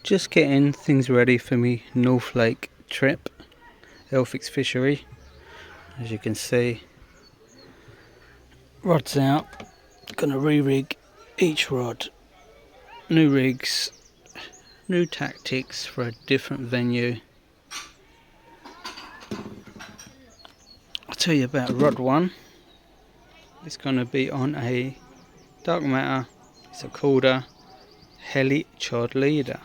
Just getting things ready for me North Lake trip, Elphick's fishery. As you can see, rods out, gonna re-rig each rod. New rigs, new tactics for a different venue. I'll tell you about rod one. It's gonna be on a dark matter, it's called a helichod leader.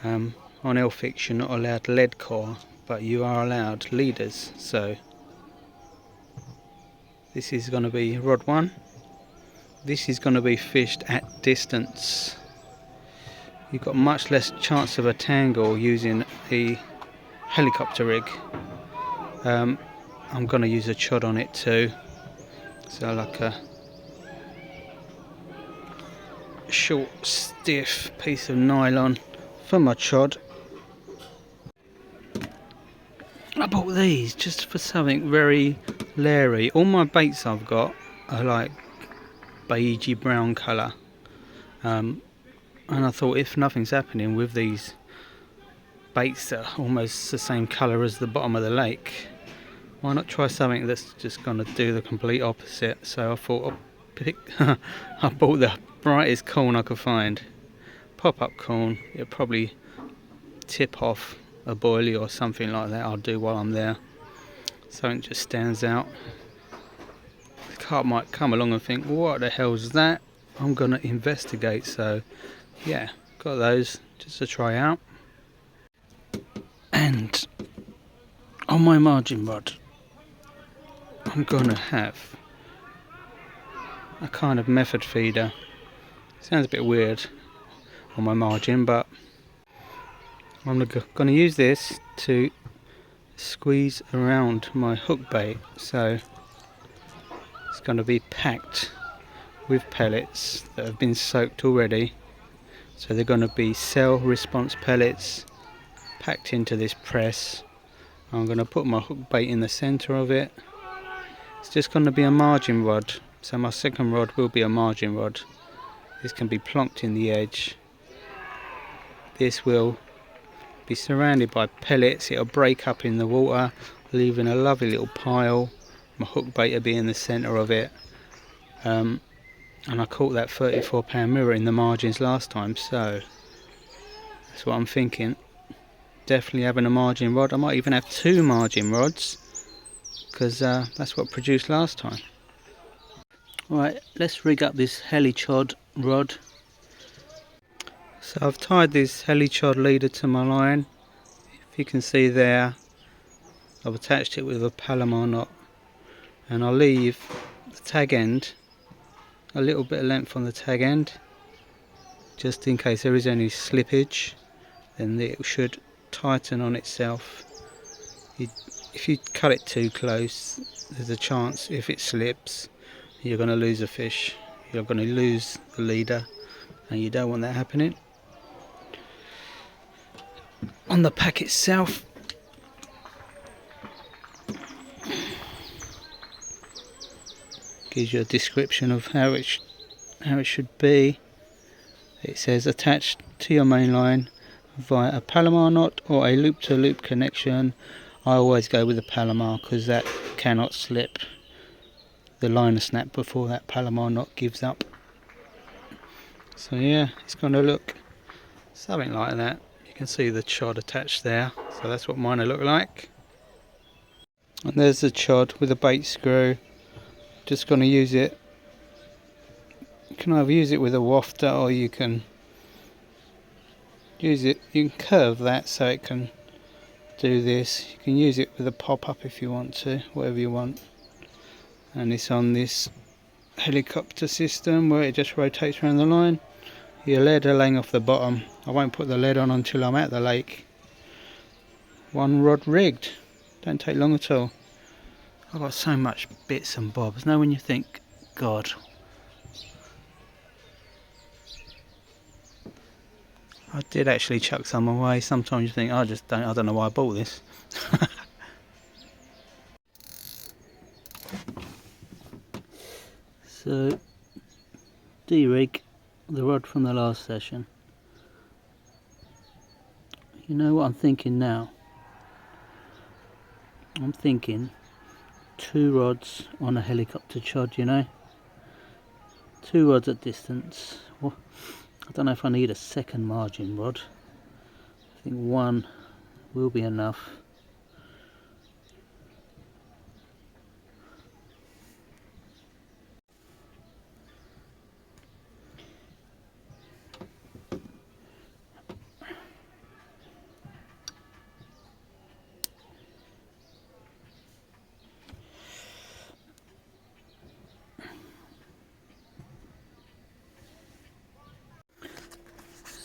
On Elphick you're not allowed lead core, but you are allowed leaders, so this is going to be rod 1. This is going to be fished at distance. You've got much less chance of a tangle using a helicopter rig. I'm going to use a chod on it too, so like a short stiff piece of nylon for my chod. I bought these just for something very leery. All my baits I've got are like beigey brown colour, and I thought if nothing's happening with these baits that are almost the same colour as the bottom of the lake, why not try something that's just going to do the complete opposite? So I thought I bought the brightest corn I could find. Pop-up corn. It'll probably tip off a boilie or something like that. I'll do while I'm there. Something just stands out. The carp might come along and think, what the hell's that? I'm gonna investigate. So yeah, got those just to try out. And on my margin rod I'm gonna have a kind of method feeder. Sounds a bit weird on my margin, but I'm going to use this to squeeze around my hook bait. So it's going to be packed with pellets that have been soaked already. So they're going to be cell response pellets packed into this press. I'm going to put my hook bait in the center of it. It's just going to be a margin rod, so my second rod will be a margin rod. This can be plonked in the edge. This will be surrounded by pellets. It'll break up in the water, leaving a lovely little pile. My hook bait will be in the centre of it. And I caught that 34-pound mirror in the margins last time, so that's what I'm thinking. Definitely having a margin rod. I might even have 2 margin rods, because that's what produced last time. Right, let's rig up this helichod rod. So I've tied this helichod leader to my line. If you can see there, I've attached it with a Palomar knot, and I'll leave the tag end, a little bit of length on the tag end, just in case there is any slippage. Then it should tighten on itself. If you cut it too close, there's a chance if it slips you're going to lose a fish, you're going to lose the leader, and you don't want that happening. On the pack itself, gives you a description of how it should be. It says attached to your main line via a Palomar knot or a loop-to-loop connection. I always go with the Palomar because that cannot slip. The line will snap before that Palomar knot gives up. So yeah, it's going to look something like that. You can see the chod attached there, so that's what mine will look like. And there's the chod with a bait screw. Just going to use it. You can either use it with a wafter, or you can use it. You can curve that so it can do this. You can use it with a pop-up if you want to, whatever you want. And it's on this helicopter system where it just rotates around the line. Your lead are laying off the bottom. I won't put the lead on until I'm at the lake. 1 rod rigged. Don't take long at all. I've got so much bits and bobs. Now when you think, God, I did actually chuck some away. Sometimes you think, I don't know why I bought this. So, de-rig the rod from the last session. You know what I'm thinking now? I'm thinking 2 rods on a helicopter chod, you know? 2 rods at distance. Well, I don't know if I need a second margin rod. I think 1 will be enough.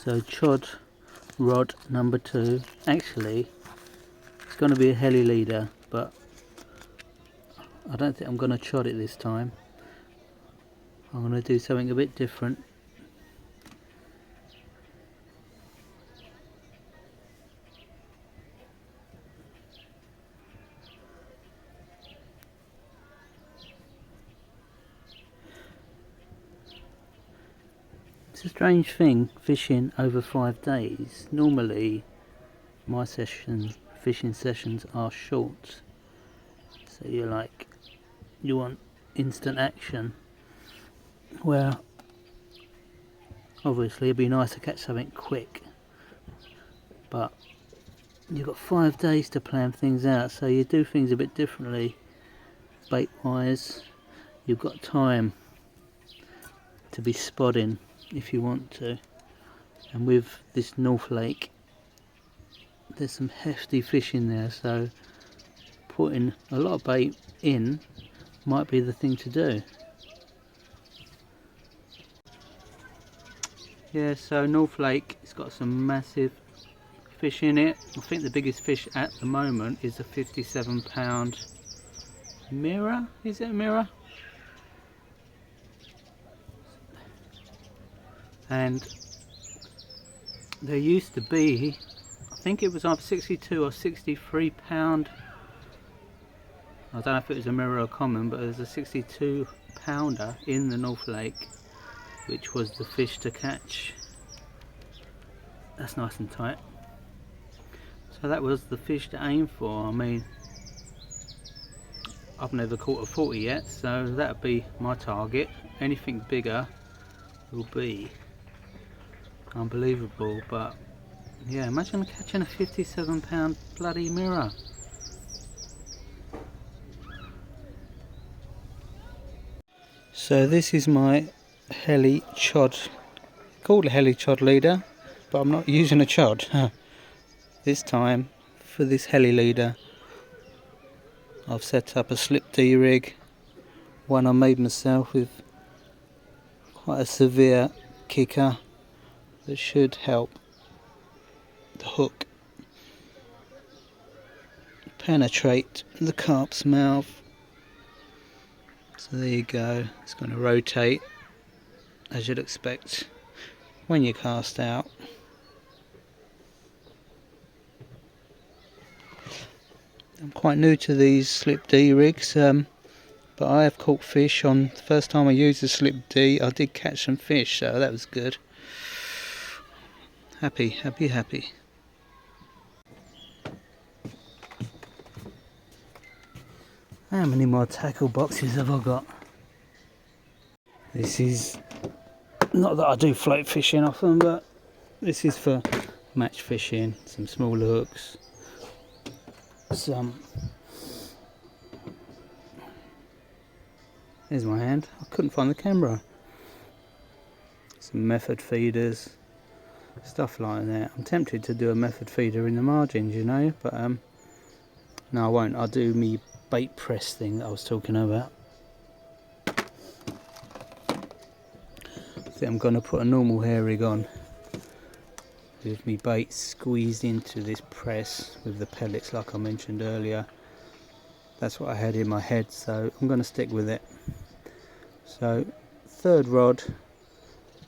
So chod rod number 2, actually it's going to be a heli leader, but I don't think I'm going to chod it this time. I'm going to do something a bit different. It's a strange thing fishing over 5 days. Normally my fishing sessions are short, so you want instant action, where obviously it'd be nice to catch something quick, but you've got 5 days to plan things out, so you do things a bit differently. Bait wise, you've got time to be spotting if you want to, and with this North Lake there's some hefty fish in there, so putting a lot of bait in might be the thing to do. Yeah, so North Lake, it's got some massive fish in it. I think the biggest fish at the moment is a 57-pound mirror. Is it a mirror? And there used to be, I think it was either 62 or 63 pound. I don't know if it was a mirror or common, but there's a 62 pounder in the North Lake, which was the fish to catch. That's nice and tight. So that was the fish to aim for. I mean, I've never caught a 40 yet, so that'll be my target. Anything bigger will be unbelievable, but yeah, imagine catching a 57-pound bloody mirror. So this is my helichod, called a helichod leader, but I'm not using a chod. This time, for this heli leader, I've set up a slip D rig, one I made myself with quite a severe kicker that should help the hook penetrate the carp's mouth. So there you go, it's going to rotate as you'd expect when you cast out. I'm quite new to these slip D rigs, but I have caught fish on the first time I used the slip D. I did catch some fish, so that was good. Happy, happy, happy. How many more tackle boxes have I got? This is, not that I do float fishing often, but this is for match fishing, some small hooks, there's my hand, I couldn't find the camera, some method feeders, stuff like that. I'm tempted to do a method feeder in the margins, you know, but no, I won't. I'll do me bait press thing that I was talking about. I think I'm going to put a normal hair rig on with me bait squeezed into this press with the pellets like I mentioned earlier. That's what I had in my head, so I'm going to stick with it. So third rod,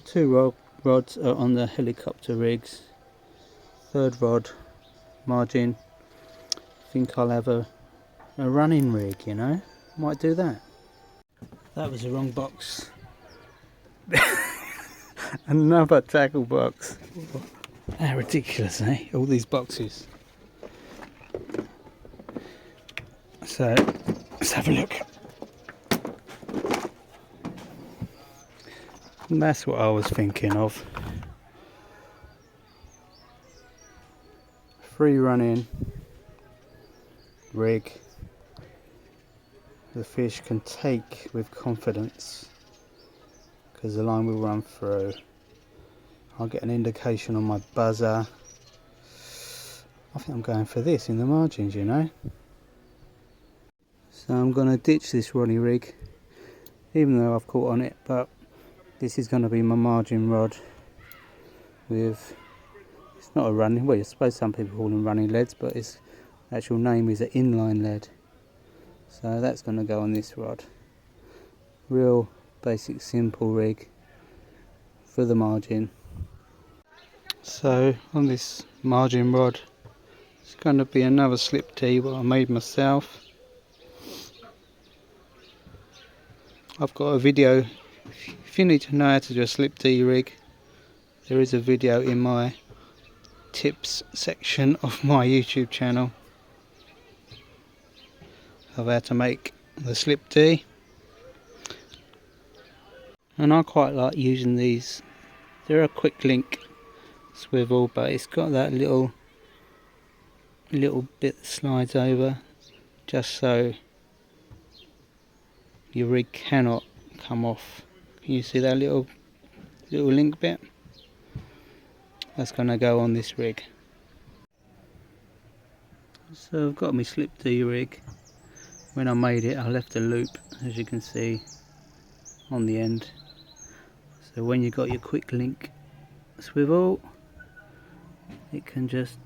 2 rods are on the helicopter rigs. Third rod margin. I think I'll have a running rig, you know, might do that. That was the wrong box. Another tackle box. How ridiculous, eh? All these boxes. So, let's have a look. And that's what I was thinking of. Free running rig the fish can take with confidence, because the line will run through. I'll get an indication on my buzzer. I think I'm going for this in the margins, you know. So I'm going to ditch this Ronnie rig, even though I've caught on it, but this is going to be my margin rod with, it's not a running, well I suppose some people call them running leads, but its actual name is an inline lead. So that's going to go on this rod. Real basic simple rig for the margin. So on this margin rod, it's going to be another slip tee what I made myself. I've got a video, if you need to know how to do a slip tee rig, there is a video in my tips section of my YouTube channel of how to make the slip tee. And I quite like using these. They're a quick link swivel, but it's got that little bit that slides over, just so your rig cannot come off. Can you see that little link bit? That's going to go on this rig. So I've got my slip tee rig. When I made it, I left a loop, as you can see, on the end. So when you've got your quick link swivel, it can just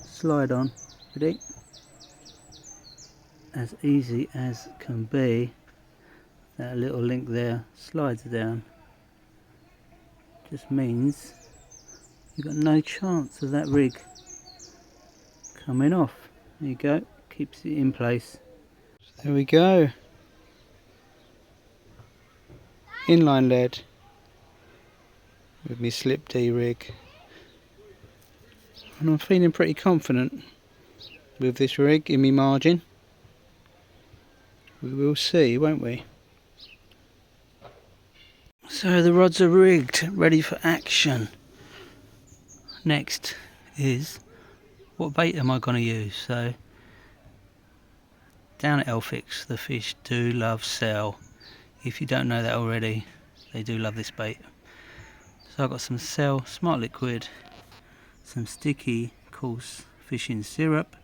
slide on, ready? As easy as can be. That little link there slides down. Just means you've got no chance of that rig coming off. There you go, keeps it in place. So there we go. Inline lead with my slip tee rig. And I'm feeling pretty confident with this rig in my margin. We will see, won't we? So the rods are rigged, ready for action. Next is, what bait am I going to use? So down at Elfix, the fish do love cell. If you don't know that already, they do love this bait. So I've got some cell smart liquid, some sticky coarse fishing syrup,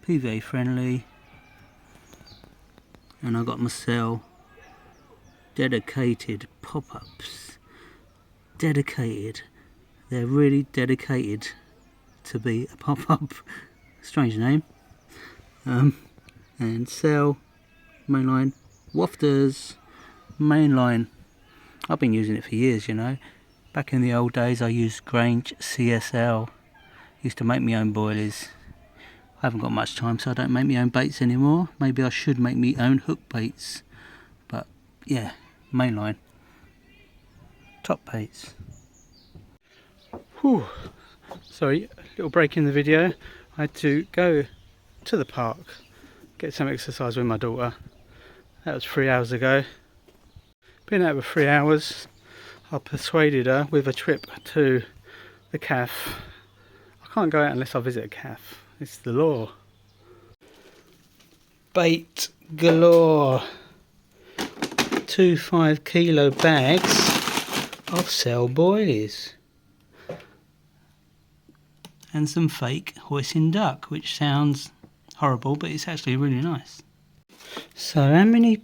PVA friendly, and I've got my cell dedicated pop-ups. Dedicated. They're really dedicated to be a pop-up. Strange name. And cell mainline wafters. Mainline. I've been using it for years, you know. Back in the old days I used Grange CSL. Used to make my own boilies. I haven't got much time, so I don't make my own baits anymore. Maybe I should make my own hook baits. But yeah, mainline. Top baits. Whew. Sorry, a little break in the video. I had to go to the park, get some exercise with my daughter. That was 3 hours ago. Been out for 3 hours. I persuaded her with a trip to the calf. I can't go out unless I visit a calf. It's the law. Bait galore. 2 5-kilo bags of cell boilies. And some fake hoisin duck, which sounds horrible, but it's actually really nice. So how many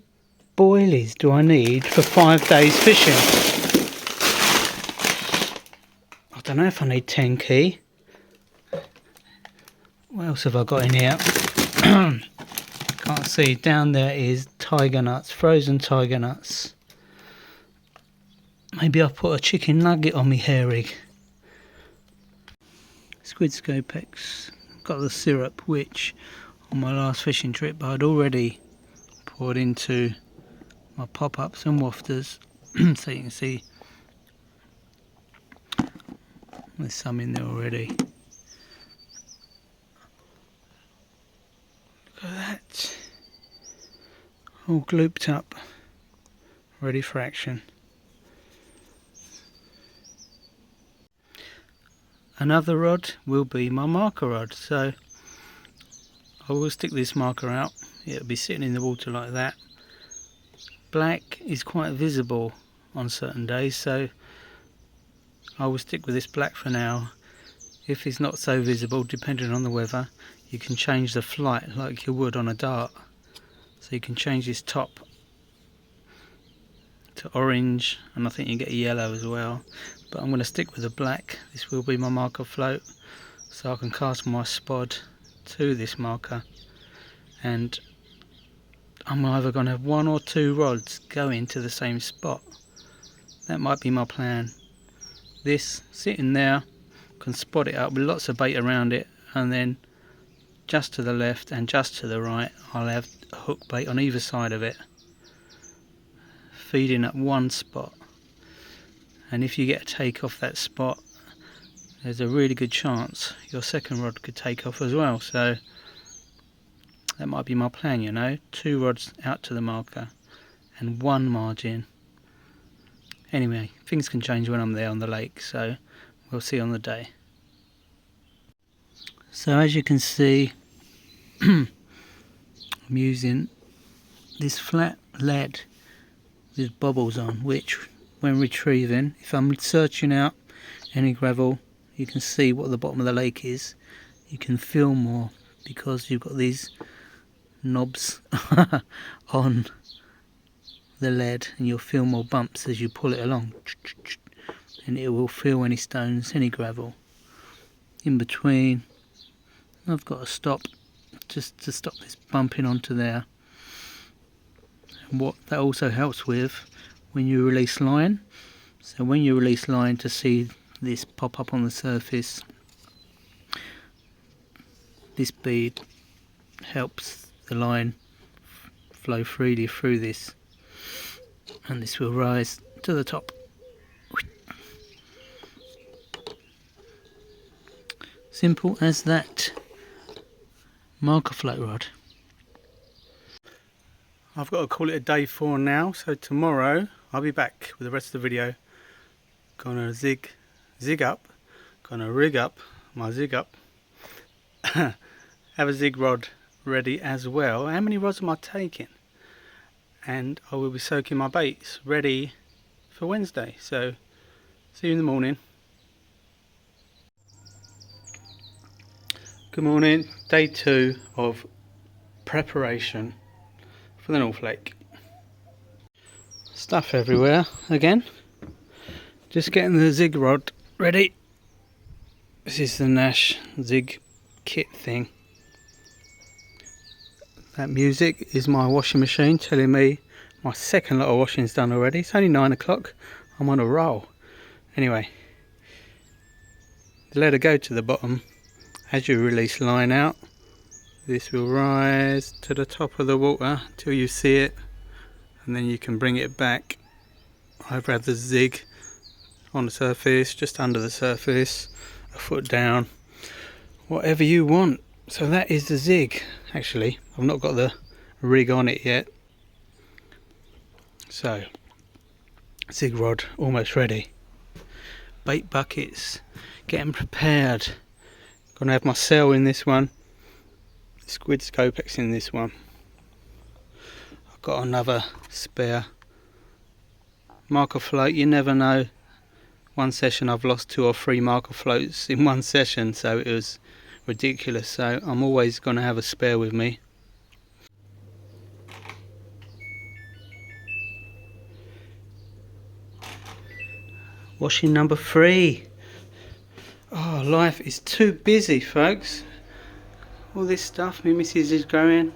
boilies do I need for 5 days fishing? I don't know if I need 10 key. What else have I got in here? Can't see. Down there is tiger nuts, frozen tiger nuts. Maybe I'll put a chicken nugget on my hair rig. Squid Scopex. Got the syrup, which on my last fishing trip I'd already poured into my pop-ups and wafters. So you can see there's some in there already. Look at that, all glooped up, ready for action. Another rod will be my marker rod, so I will stick this marker out. It'll be sitting in the water like that. Black is quite visible on certain days, so I will stick with this black for now. If it's not so visible, depending on the weather, you can change the flight like you would on a dart. So you can change this top to orange, and I think you get a yellow as well. But I'm going to stick with the black. This will be my marker float, so I can cast my spod to this marker, and I'm either going to have 1 or 2 rods go into the same spot. That might be my plan. This sitting there, can spot it up with lots of bait around it, and then just to the left and just to the right I'll have a hook bait on either side of it, feeding at one spot. And if you get a take off that spot, there's a really good chance your second rod could take off as well. So that might be my plan, you know, 2 rods out to the marker and 1 margin. Anyway, things can change when I'm there on the lake, so we'll see on the day. So as you can see, I'm using this flat lead with bubbles on, which when retrieving, if I'm searching out any gravel, you can see what the bottom of the lake is. You can feel more because you've got these knobs on the lead, and you'll feel more bumps as you pull it along, and it will feel any stones, any gravel in between. I've got to stop just to stop this bumping onto there. And what that also helps with when you release line, so when you release line, to see this pop up on the surface, this bead helps the line flow freely through this, and this will rise to the top. Simple as that. Marker float rod. I've got to call it a day 4 now, so tomorrow I'll be back with the rest of the video. Gonna zig up, gonna rig up my zig up, have a zig rod ready as well. How many rods am I taking? And I will be soaking my baits ready for Wednesday, so see you in the morning. Good morning, day 2 of preparation for the North Lake. Stuff everywhere again. Just getting the zig rod ready. This is the Nash zig kit thing. That music is my washing machine telling me my second lot of washing is done already. It's only 9 o'clock. I'm on a roll. Anyway, let it go to the bottom. As you release line out, this will rise to the top of the water till you see it, and then you can bring it back. I've had the zig on the surface, just under the surface, a foot down, whatever you want. So that is the zig. Actually, I've not got the rig on it yet. So, zig rod almost ready. Bait buckets, getting prepared. Gonna have my cell in this one, squid scopex in this one. I've got another spare marker float. You never know. One session I've lost 2 or 3 marker floats in one session, so it was ridiculous. So I'm always gonna have a spare with me. Washing number 3. Oh, life is too busy, folks. All this stuff my missus is growing.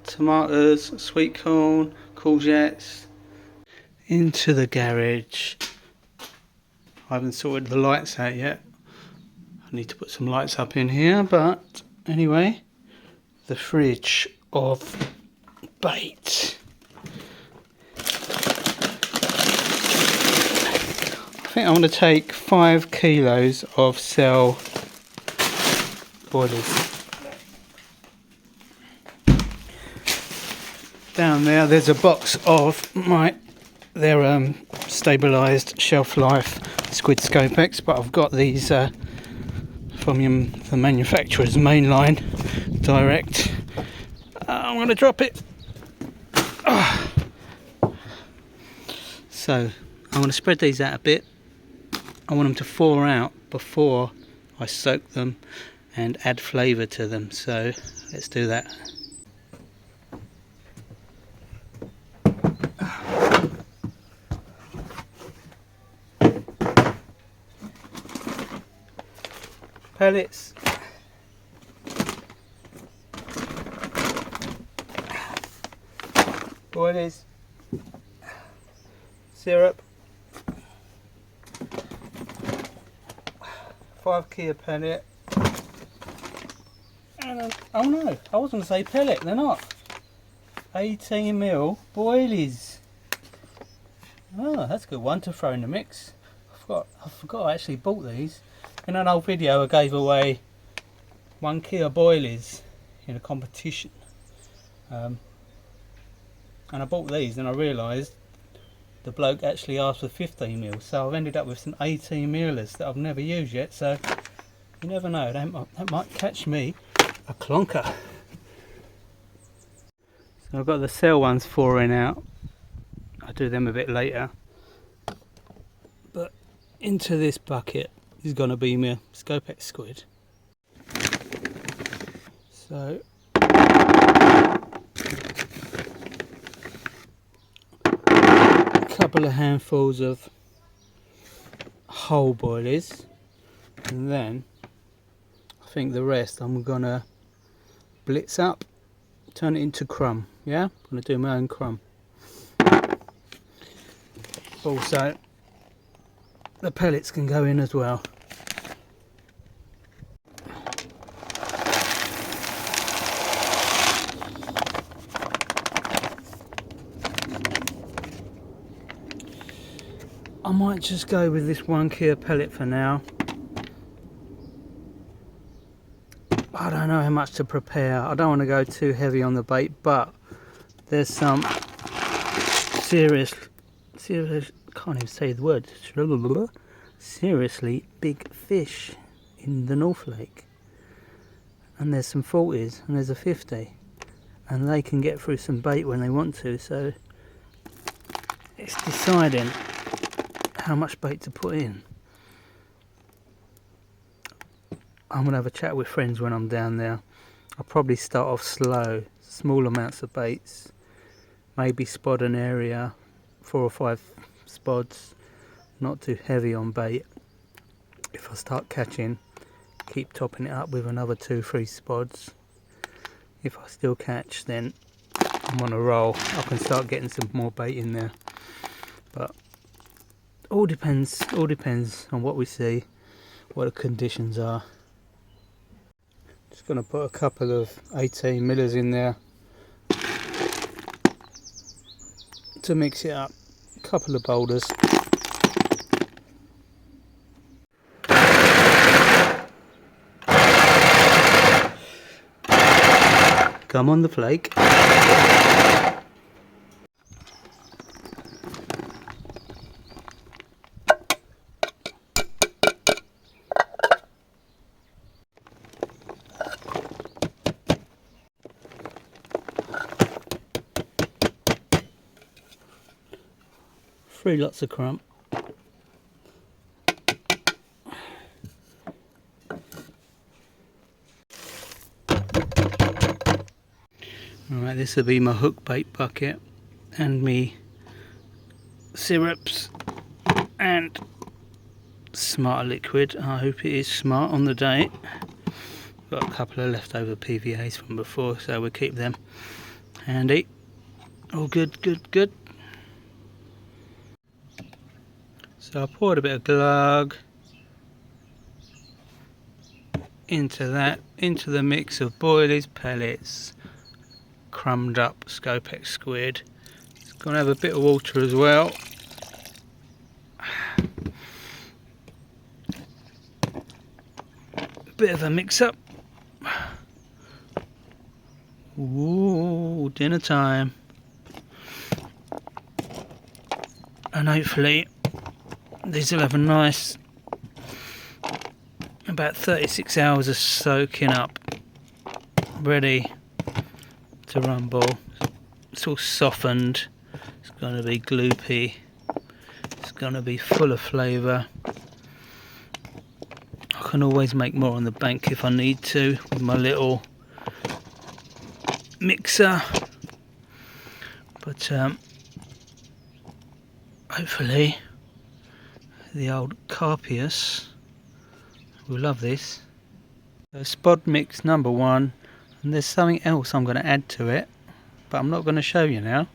Tomatoes, sweet corn, courgettes. Into the garage. I haven't sorted the lights out yet. I need to put some lights up in here, but anyway, the fridge of bait. think I'm going to take 5 kilos of cell boilies. Down there's a box of their stabilised shelf life squid Scopex, but I've got these from the manufacturer's mainline direct. I'm going to drop it. So I'm going to spread these out a bit. I want them to thaw out before I soak them and add flavour to them, so let's do that. Pellets, boilies, syrup, 5 key a pellet, and oh no, I was going to say pellet, they're not. 18mm boilies. Oh, that's a good one to throw in the mix. I forgot I actually bought these. In an old video I gave away 1 kilo boilies in a competition, and I bought these and I realised the bloke actually asked for 15mm, so I've ended up with some 18mm that I've never used yet, so you never know, that might catch me a clonker. So I've got the cell ones thawing out. I'll do them a bit later, but into this bucket is going to be my Scopex squid. So a couple of handfuls of whole boilies, and then I think the rest I'm going to blitz up, turn it into crumb. Yeah, I'm going to do my own crumb. Also the pellets can go in as well. I might just go with this 1 kilo pellet for now. I don't know how much to prepare. I don't want to go too heavy on the bait, but there's some serious, can't even say the word, seriously big fish in the North Lake. And there's some 40s and there's a 50. And they can get through some bait when they want to, so it's deciding how much bait to put in. I'm going to have a chat with friends when I'm down there. I'll probably start off slow, small amounts of baits, maybe spot an area, 4 or 5 spots, not too heavy on bait. If I start catching, keep topping it up with another 2-3 spots. If I still catch, then I'm on a roll. I can start getting some more bait in there. But all depends on what we see, what the conditions are. Just going to put a couple of 18mm in there to mix it up. A couple of boulders. Come on the flake. 3 lots of crumb. Alright, this will be my hook bait bucket and me syrups and Smart liquid. I hope it is Smart on the day. Got a couple of leftover PVAs from before, so we'll keep them handy. All good, good, good. So I poured a bit of glug into that, into the mix of boilies, pellets, crumbed up Scopex squid. It's going to have a bit of water as well. bit of a mix-up. Ooh, dinner time. And hopefully these will have a nice about 36 hours of soaking up, ready to rumble. It's all softened, it's going to be gloopy, it's going to be full of flavour. I can always make more on the bank if I need to with my little mixer, but hopefully the old Carpius will love this. So spod mix number 1, and there's something else I'm going to add to it, but I'm not going to show you now.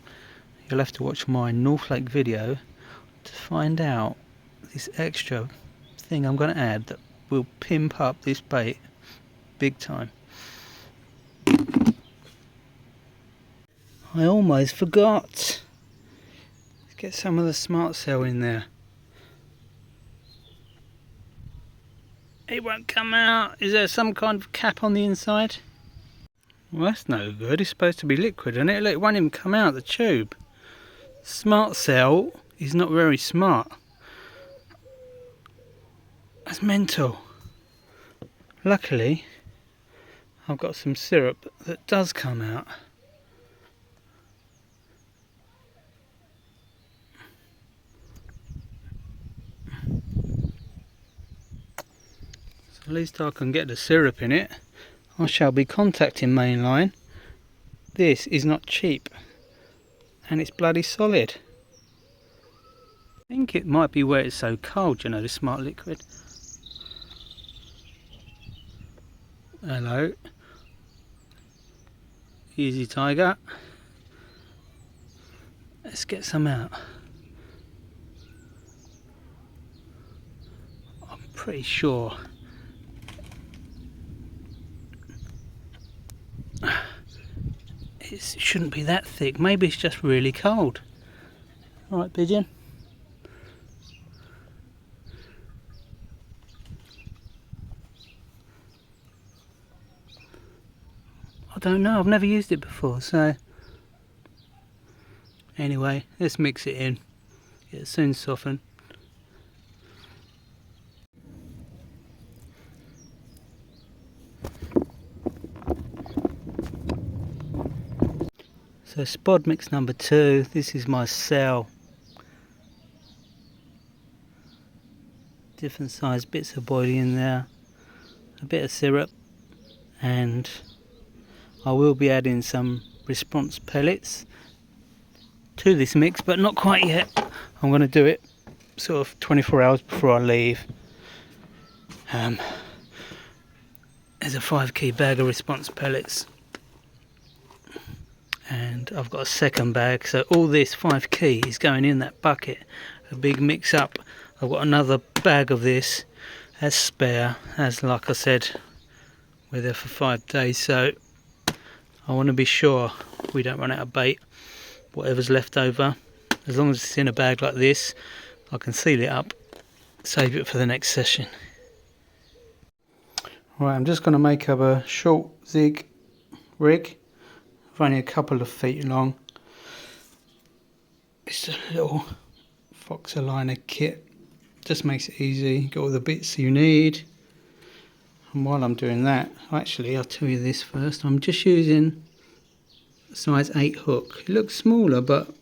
You'll have to watch my North Lake video to find out this extra thing I'm going to add that will pimp up this bait big time. I almost forgot. Let's get some of the smart cell in there. It won't come out. Is there some kind of cap on the inside? Well, that's no good. It's supposed to be liquid, isn't it? Look, it won't even come out the tube. Smart cell is not very smart. That's mental. Luckily, I've got some syrup that does come out. So at least I can get the syrup in it. I shall be contacting Mainline. This is not cheap, and it's bloody solid. I think it might be where it's so cold, you know, the smart liquid. Hello. Easy tiger. Let's get some out. I'm pretty sure it shouldn't be that thick. Maybe it's just really cold. Alright, pigeon. I don't know, I've never used it before, so anyway, let's mix it in. It'll soon soften. So spod mix number 2, this is my cell. Different size bits of boilie in there, a bit of syrup, and I will be adding some response pellets to this mix, but not quite yet. I'm going to do it sort of 24 hours before I leave. There's a 5 key bag of response pellets, and I've got a second bag, so all this 5 key is going in that bucket, a big mix up. I've got another bag of this as spare, as like I said, we're there for 5 days, so I want to be sure we don't run out of bait. Whatever's left over, as long as it's in a bag like this, I can seal it up, save it for the next session. Right, I'm just going to make up a short zig rig, only a couple of feet long. It's a little fox aligner kit, just makes it easy, got all the bits you need. And while I'm doing that, actually I'll tell you this first, I'm just using a size 8 hook. It looks smaller, but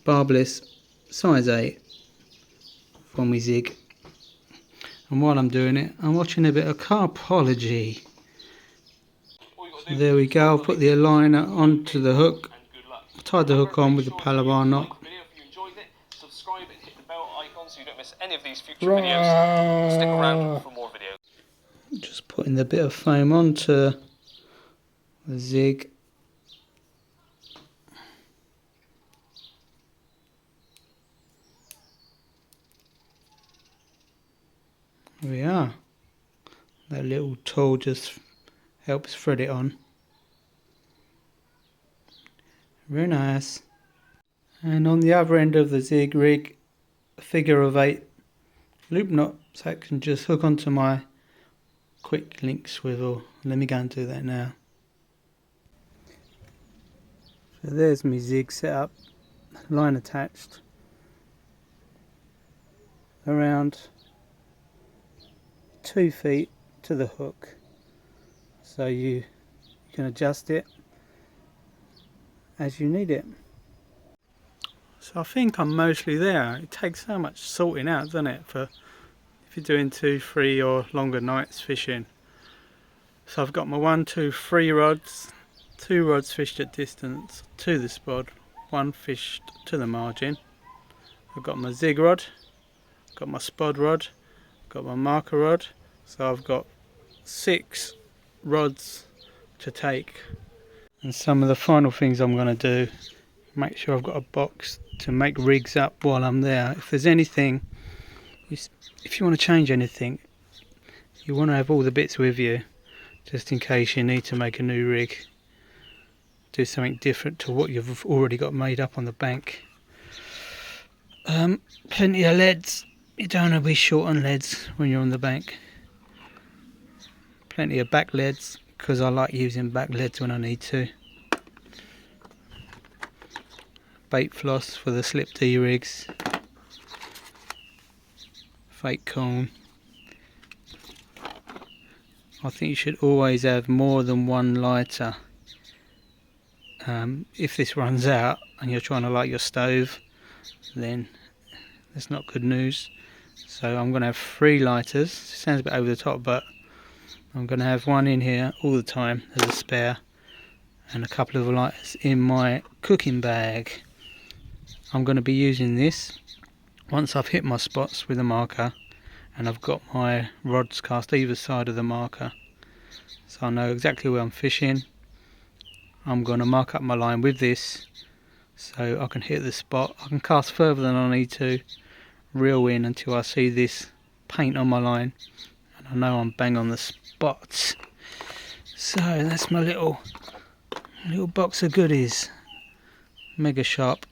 barbless size 8 for my zig. And while I'm doing it, I'm watching a bit of Carpology. So there we go, I'll put the aligner onto the hook. I tied the hook on with the Palabar knot. Subscribe and hit the bell icon so you don't miss any of these future videos. Stick around for more videos. Just putting the bit of foam onto the zig. There we are. That little tool just helps thread it on. Very nice. And on the other end of the zig rig, a figure of 8 loop knot, so it can just hook onto my quick link swivel. Let me go and do that now. So there's my zig set up, line attached around 2 feet to the hook, so you can adjust it as you need it. So I think I'm mostly there. It takes so much sorting out, doesn't it, for if you're doing 2, 3 or longer nights fishing. So I've got my 1, 2, 3 rods, 2 rods fished at distance to the spot, 1 fished to the margin. I've got my zig rod, got my spod rod, got my marker rod. So I've got 6 rods to take. And some of the final things I'm going to do, make sure I've got a box to make rigs up while I'm there. If there's anything, if you want to change anything, you want to have all the bits with you, just in case you need to make a new rig, do something different to what you've already got made up on the bank. Plenty of leads. You don't want to be short on leads when you're on the bank. Plenty of back leads, because I like using back leads when I need to. Bait floss for the slip D rigs. Fake cone. I think you should always have more than 1 lighter. If this runs out and you're trying to light your stove, then that's not good news. So I'm going to have 3 lighters. Sounds a bit over the top, but I'm going to have 1 in here all the time as a spare, and a couple of lighters in my cooking bag. I'm going to be using this once I've hit my spots with a marker and I've got my rods cast either side of the marker, so I know exactly where I'm fishing. I'm going to mark up my line with this so I can hit the spot. I can cast further than I need to, reel in until I see this paint on my line, and I know I'm bang on the spot. So that's my little box of goodies. Mega sharp.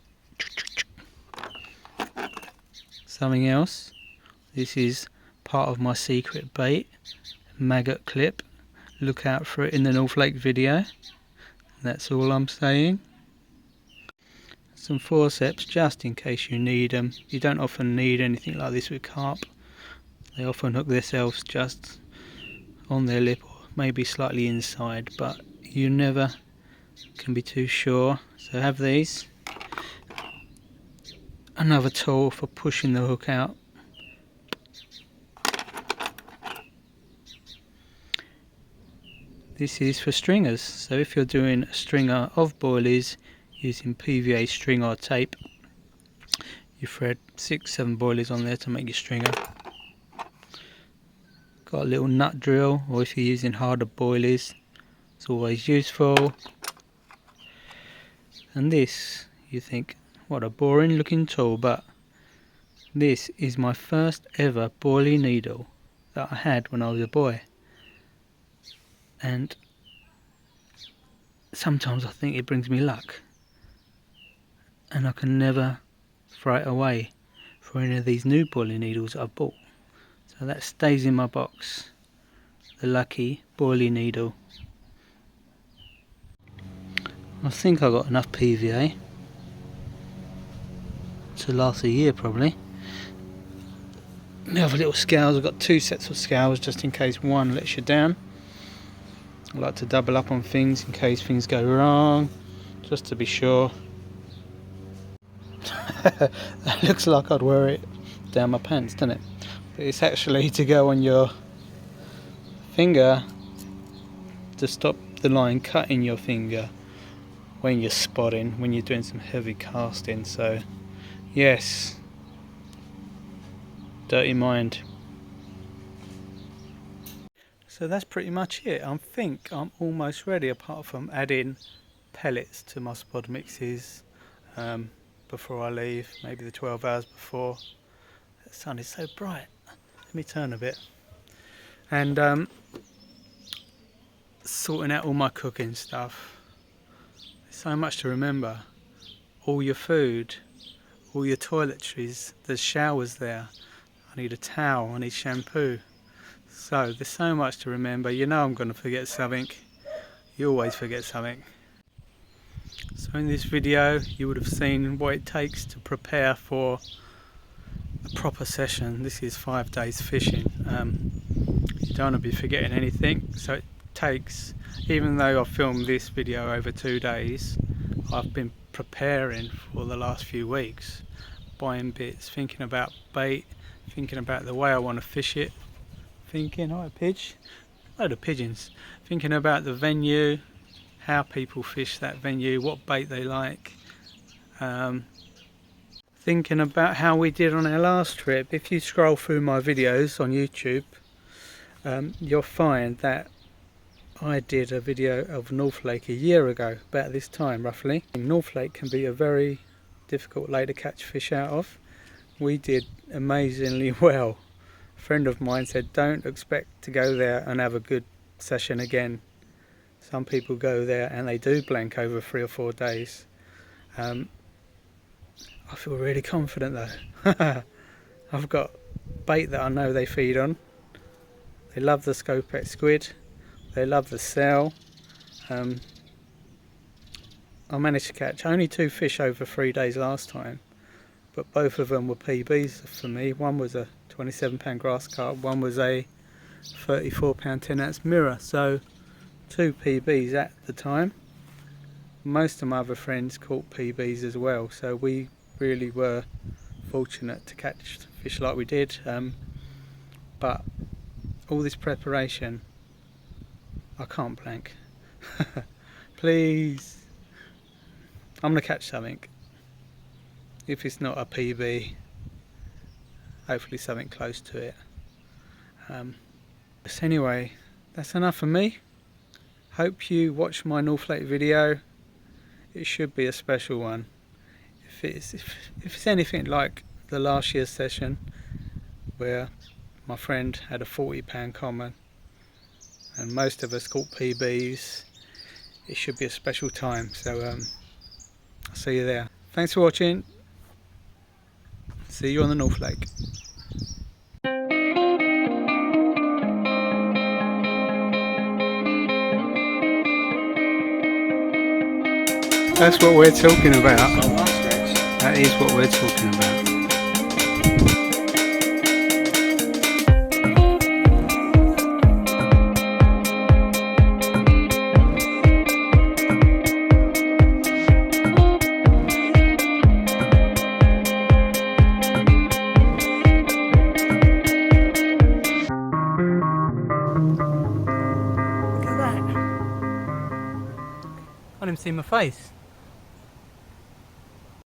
Something else, this is part of my secret bait, maggot clip. Look out for it in the North Lake video. That's all I'm saying. Some forceps just in case you need them. You don't often need anything like this with carp. They often hook themselves just on their lip or maybe slightly inside, but you never can be too sure. So have these. Another tool for pushing the hook out. This is for stringers, so if you're doing a stringer of boilies using PVA string or tape, you thread 6-7 boilies on there to make your stringer. Got a little nut drill, or if you're using harder boilies, it's always useful. And this, you think, what a boring looking tool, but this is my first ever boilie needle that I had when I was a boy. And sometimes I think it brings me luck, and I can never throw it away for any of these new boilie needles that I've bought. So that stays in my box, the lucky boilie needle. I think I got enough PVA to last a year probably. The other little scales, I've got 2 sets of scales just in case one lets you down. I like to double up on things in case things go wrong, just to be sure. That looks like I'd wear it down my pants, doesn't it? But it's actually to go on your finger to stop the line cutting your finger when you're spotting, when you're doing some heavy casting. So yes, dirty mind. So that's pretty much it. I think I'm almost ready, apart from adding pellets to my spod mixes before I leave, maybe the 12 hours before. The sun is so bright. Let me turn a bit. And sorting out all my cooking stuff. There's so much to remember. All your food, all your toiletries, there's showers there. I need a towel, I need shampoo. So there's so much to remember. You know I'm going to forget something. You always forget something. So in this video you would have seen what it takes to prepare for a proper session. This is 5 days fishing. You don't want to be forgetting anything, so it takes, even though I've filmed this video over 2 days, I've been preparing for the last few weeks, buying bits, thinking about bait, thinking about the way I want to fish it, thinking, oh, a pigeon, load of pigeons, thinking about the venue, how people fish that venue, what bait they like, thinking about how we did on our last trip. If you scroll through my videos on YouTube, you'll find that I did a video of North Lake a year ago, about this time roughly. North Lake can be a very difficult lake to catch fish out of. We did amazingly well. A friend of mine said don't expect to go there and have a good session again. Some people go there and they do blank over 3 or 4 days. I feel really confident though. I've got bait that I know they feed on. They love the scopex squid, they love the seal. I managed to catch only 2 fish over 3 days last time, but both of them were PBs for me. One was a 27-pound grass carp, one was a 34-pound 10-ounce mirror, so 2 PBs at the time. Most of my other friends caught PBs as well, so we really were fortunate to catch fish like we did. But all this preparation, I can't blank. Please, I'm gonna catch something. If it's not a PB, hopefully something close to it. So anyway, that's enough for me. Hope you watch my North Lake video. It should be a special one. If it's anything like the last year's session where my friend had a 40-pound common and most of us caught PBs, it should be a special time. So I'll see you there. Thanks for watching. See you on the North Lake. That's what we're talking about. That is what we're talking about. Look at that. I didn't see my face.